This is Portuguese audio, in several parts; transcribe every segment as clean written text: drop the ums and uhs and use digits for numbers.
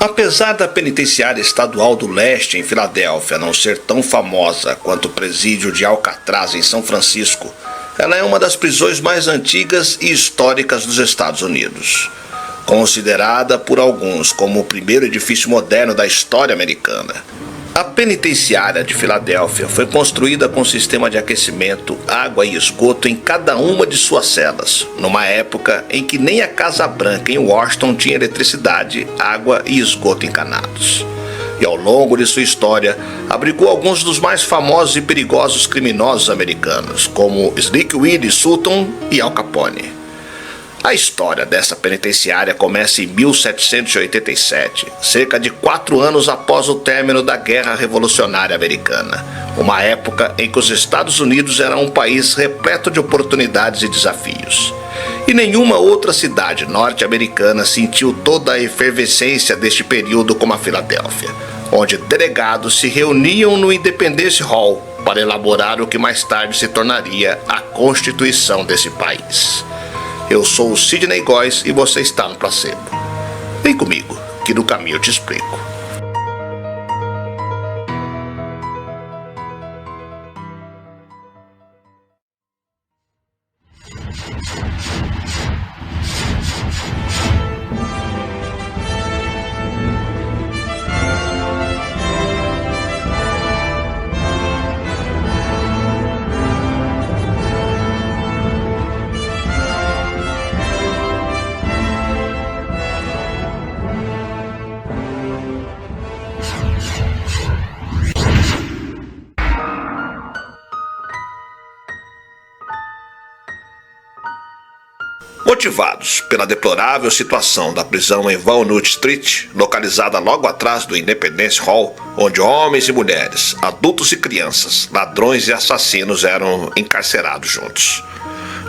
Apesar da penitenciária estadual do leste em Filadélfia não ser tão famosa quanto o presídio de Alcatraz em São Francisco, ela é uma das prisões mais antigas e históricas dos Estados Unidos. Considerada por alguns como o primeiro edifício moderno da história americana, a penitenciária de Filadélfia foi construída com sistema de aquecimento, água e esgoto em cada uma de suas celas, numa época em que nem a Casa Branca em Washington tinha eletricidade, água e esgoto encanados. E ao longo de sua história, abrigou alguns dos mais famosos e perigosos criminosos americanos, como Slick Willie Sutton e Al Capone. A história dessa penitenciária começa em 1787, cerca de 4 anos após o término da Guerra Revolucionária Americana, uma época em que os Estados Unidos eram um país repleto de oportunidades e desafios. E nenhuma outra cidade norte-americana sentiu toda a efervescência deste período como a Filadélfia, onde delegados se reuniam no Independence Hall para elaborar o que mais tarde se tornaria a Constituição desse país. Eu sou o Sidney Góes e você está no Placebo. Vem comigo, que no caminho eu te explico. Motivados pela deplorável situação da prisão em Walnut Street, localizada logo atrás do Independence Hall, onde homens e mulheres, adultos e crianças, ladrões e assassinos eram encarcerados juntos.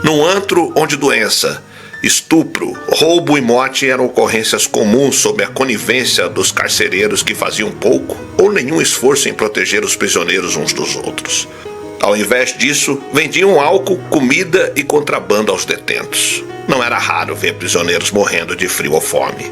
Num antro onde doença, estupro, roubo e morte eram ocorrências comuns sob a conivência dos carcereiros que faziam pouco ou nenhum esforço em proteger os prisioneiros uns dos outros. Ao invés disso, vendiam álcool, comida e contrabando aos detentos. Não era raro ver prisioneiros morrendo de frio ou fome.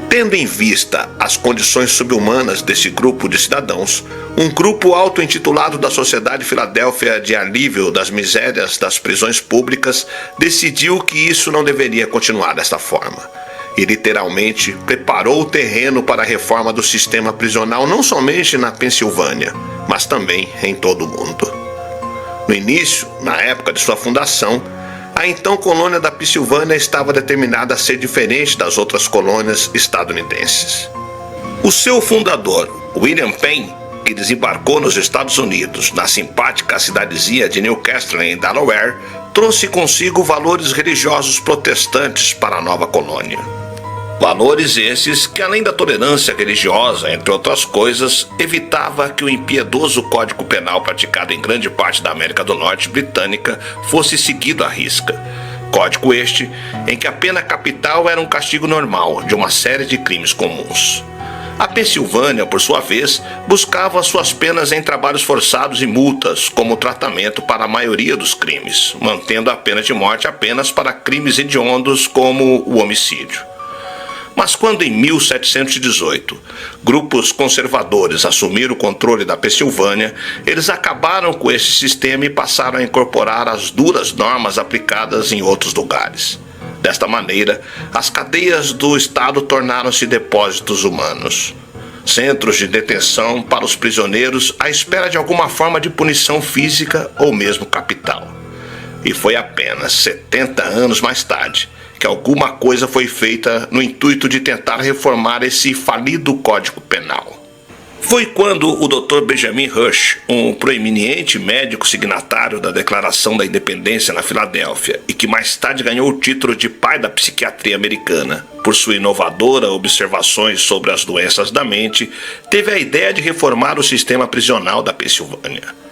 Tendo em vista as condições subhumanas desse grupo de cidadãos, um grupo auto-intitulado da Sociedade Filadélfia de Alívio das Misérias das Prisões Públicas decidiu que isso não deveria continuar desta forma. E literalmente preparou o terreno para a reforma do sistema prisional não somente na Pensilvânia, mas também em todo o mundo. No início, na época de sua fundação, a então colônia da Pensilvânia estava determinada a ser diferente das outras colônias estadunidenses. O seu fundador, William Penn, que desembarcou nos Estados Unidos na simpática cidadezinha de Newcastle, em Delaware, trouxe consigo valores religiosos protestantes para a nova colônia. Valores esses que, além da tolerância religiosa, entre outras coisas, evitava que o impiedoso Código Penal praticado em grande parte da América do Norte britânica fosse seguido à risca. Código este em que a pena capital era um castigo normal de uma série de crimes comuns. A Pensilvânia, por sua vez, buscava suas penas em trabalhos forçados e multas como tratamento para a maioria dos crimes, mantendo a pena de morte apenas para crimes hediondos como o homicídio. Mas quando em 1718 grupos conservadores assumiram o controle da Pensilvânia, eles acabaram com esse sistema e passaram a incorporar as duras normas aplicadas em outros lugares. Desta maneira, as cadeias do estado tornaram-se depósitos humanos, centros de detenção para os prisioneiros à espera de alguma forma de punição física ou mesmo capital. E foi apenas 70 anos mais tarde que alguma coisa foi feita no intuito de tentar reformar esse falido Código Penal. Foi quando o Dr. Benjamin Rush, um proeminente médico signatário da Declaração da Independência na Filadélfia e que mais tarde ganhou o título de pai da psiquiatria americana, por sua inovadora observações sobre as doenças da mente, teve a ideia de reformar o sistema prisional da Pensilvânia.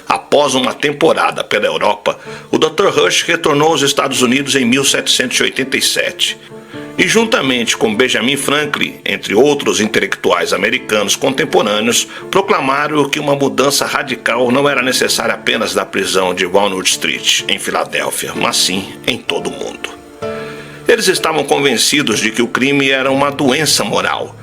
Após uma temporada pela Europa, o Dr. Rush retornou aos Estados Unidos em 1787 e, juntamente com Benjamin Franklin, entre outros intelectuais americanos contemporâneos, proclamaram que uma mudança radical não era necessária apenas da prisão de Walnut Street, em Filadélfia, mas sim em todo o mundo. Eles estavam convencidos de que o crime era uma doença moral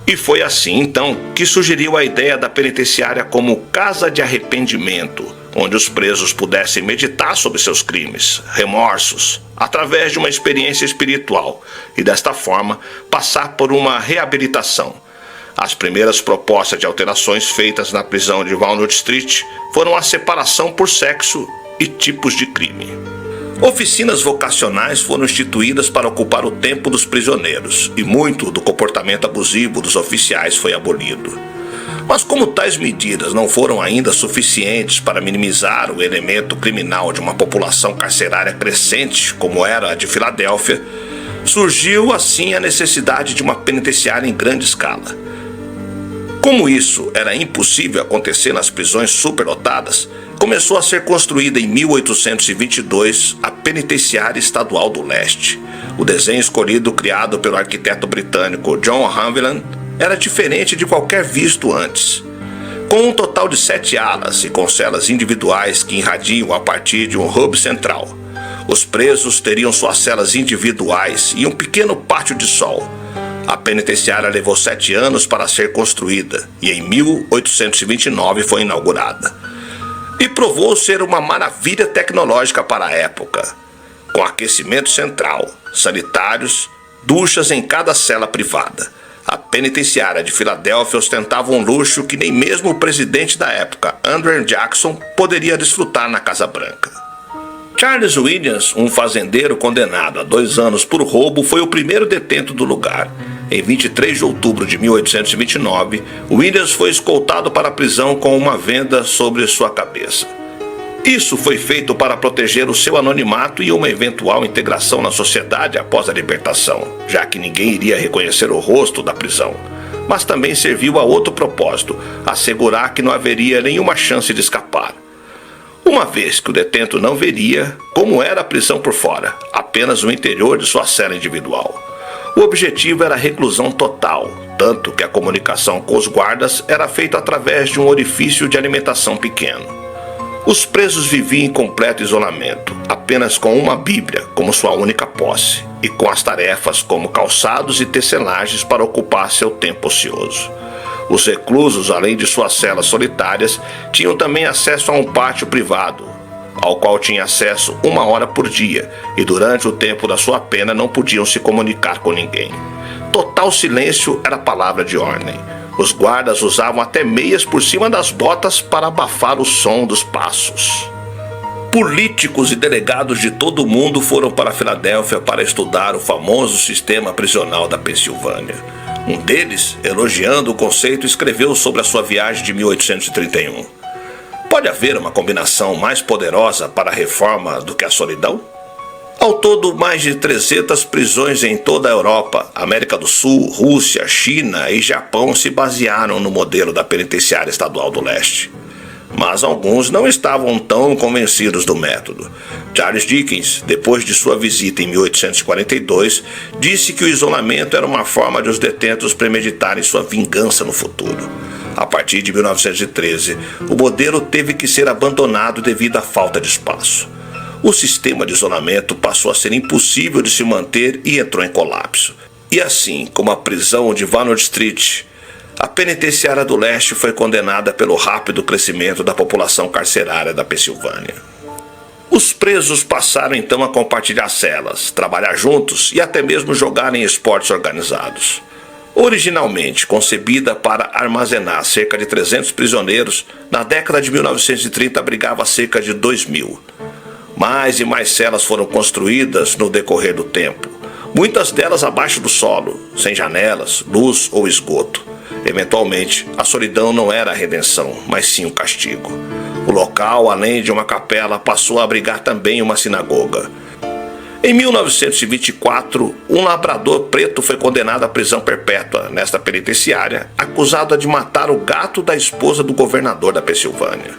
E foi assim, então, que sugeriu a ideia da penitenciária como casa de arrependimento, onde os presos pudessem meditar sobre seus crimes, remorsos, através de uma experiência espiritual e, desta forma, passar por uma reabilitação. As primeiras propostas de alterações feitas na prisão de Walnut Street foram a separação por sexo e tipos de crime. Oficinas vocacionais foram instituídas para ocupar o tempo dos prisioneiros, e muito do comportamento abusivo dos oficiais foi abolido. Mas como tais medidas não foram ainda suficientes para minimizar o elemento criminal de uma população carcerária crescente, como era a de Filadélfia, surgiu assim a necessidade de uma penitenciária em grande escala. Como isso era impossível acontecer nas prisões superlotadas, começou a ser construída em 1822 a Penitenciária Estadual do Leste. O desenho escolhido, criado pelo arquiteto britânico John Haviland, era diferente de qualquer visto antes. Com um total de 7 alas e com celas individuais que irradiam a partir de um hub central. Os presos teriam suas celas individuais e um pequeno pátio de sol. A penitenciária levou 7 anos para ser construída e em 1829 foi inaugurada. E provou ser uma maravilha tecnológica para a época, com aquecimento central, sanitários, duchas em cada cela privada. A penitenciária de Filadélfia ostentava um luxo que nem mesmo o presidente da época, Andrew Jackson, poderia desfrutar na Casa Branca. Charles Williams, um fazendeiro condenado a 2 anos por roubo, foi o primeiro detento do lugar. Em 23 de outubro de 1829, Williams foi escoltado para a prisão com uma venda sobre sua cabeça. Isso foi feito para proteger o seu anonimato e uma eventual integração na sociedade após a libertação, já que ninguém iria reconhecer o rosto da prisão. Mas também serviu a outro propósito, assegurar que não haveria nenhuma chance de escapar. Uma vez que o detento não veria como era a prisão por fora, apenas o interior de sua cela individual. O objetivo era a reclusão total, tanto que a comunicação com os guardas era feita através de um orifício de alimentação pequeno. Os presos viviam em completo isolamento, apenas com uma Bíblia como sua única posse, e com as tarefas como calçados e tecelagens para ocupar seu tempo ocioso. Os reclusos, além de suas celas solitárias, tinham também acesso a um pátio privado, ao qual tinha acesso 1 hora por dia, e durante o tempo da sua pena não podiam se comunicar com ninguém. Total silêncio era a palavra de ordem. Os guardas usavam até meias por cima das botas para abafar o som dos passos. Políticos e delegados de todo o mundo foram para Filadélfia para estudar o famoso sistema prisional da Pensilvânia. Um deles, elogiando o conceito, escreveu sobre a sua viagem de 1831. Pode haver uma combinação mais poderosa para a reforma do que a solidão? Ao todo, mais de 300 prisões em toda a Europa, América do Sul, Rússia, China e Japão se basearam no modelo da Penitenciária Estadual do Leste. Mas alguns não estavam tão convencidos do método. Charles Dickens, depois de sua visita em 1842, disse que o isolamento era uma forma de os detentos premeditarem sua vingança no futuro. A partir de 1913, o modelo teve que ser abandonado devido à falta de espaço. O sistema de isolamento passou a ser impossível de se manter e entrou em colapso. E assim como a prisão de Walnut Street, a penitenciária do leste foi condenada pelo rápido crescimento da população carcerária da Pensilvânia. Os presos passaram então a compartilhar celas, trabalhar juntos e até mesmo jogar em esportes organizados. Originalmente concebida para armazenar cerca de 300 prisioneiros, na década de 1930 abrigava cerca de 2.000. Mais e mais celas foram construídas no decorrer do tempo, muitas delas abaixo do solo, sem janelas, luz ou esgoto. Eventualmente, a solidão não era a redenção, mas sim o castigo. O local, além de uma capela, passou a abrigar também uma sinagoga. Em 1924, um labrador preto foi condenado à prisão perpétua nesta penitenciária, acusado de matar o gato da esposa do governador da Pensilvânia.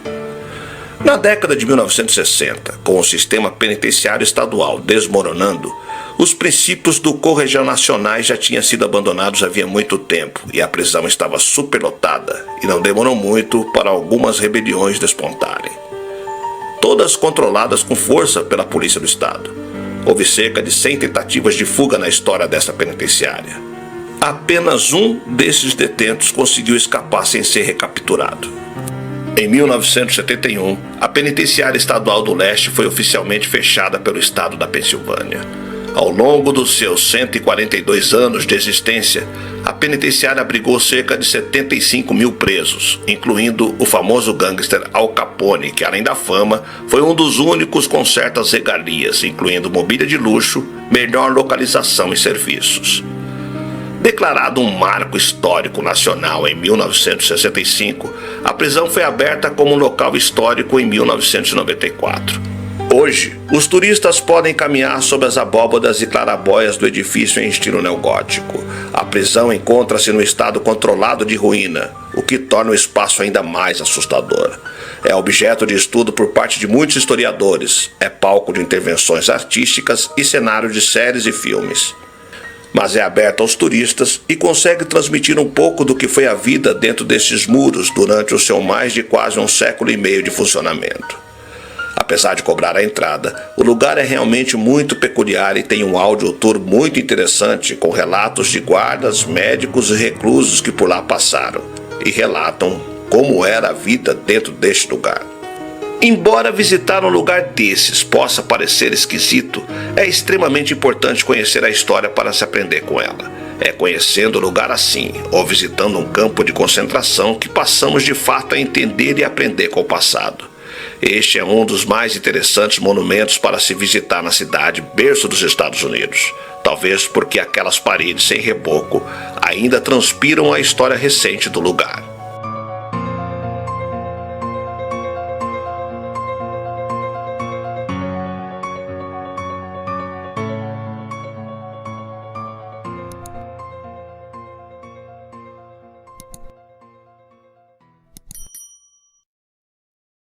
Na década de 1960, com o sistema penitenciário estadual desmoronando, os princípios do correcionacionais já tinham sido abandonados havia muito tempo e a prisão estava superlotada e não demorou muito para algumas rebeliões despontarem. Todas controladas com força pela polícia do estado. Houve cerca de 100 tentativas de fuga na história dessa penitenciária. Apenas um desses detentos conseguiu escapar sem ser recapturado. Em 1971, a Penitenciária Estadual do Leste foi oficialmente fechada pelo estado da Pensilvânia. Ao longo dos seus 142 anos de existência, a penitenciária abrigou cerca de 75 mil presos, incluindo o famoso gangster Al Capone, que além da fama, foi um dos únicos com certas regalias, incluindo mobília de luxo, melhor localização e serviços. Declarado um marco histórico nacional em 1965, a prisão foi aberta como um local histórico em 1994. Hoje, os turistas podem caminhar sob as abóbadas e clarabóias do edifício em estilo neogótico. A prisão encontra-se no estado controlado de ruína, o que torna o espaço ainda mais assustador. É objeto de estudo por parte de muitos historiadores, é palco de intervenções artísticas e cenário de séries e filmes. Mas é aberto aos turistas e consegue transmitir um pouco do que foi a vida dentro desses muros durante o seu mais de quase um século e meio de funcionamento. Apesar de cobrar a entrada, o lugar é realmente muito peculiar e tem um áudio tour muito interessante com relatos de guardas, médicos e reclusos que por lá passaram e relatam como era a vida dentro deste lugar. Embora visitar um lugar desses possa parecer esquisito, é extremamente importante conhecer a história para se aprender com ela. É conhecendo o lugar assim, ou visitando um campo de concentração, que passamos de fato a entender e aprender com o passado. Este é um dos mais interessantes monumentos para se visitar na cidade, berço dos Estados Unidos. Talvez porque aquelas paredes sem reboco ainda transpiram a história recente do lugar.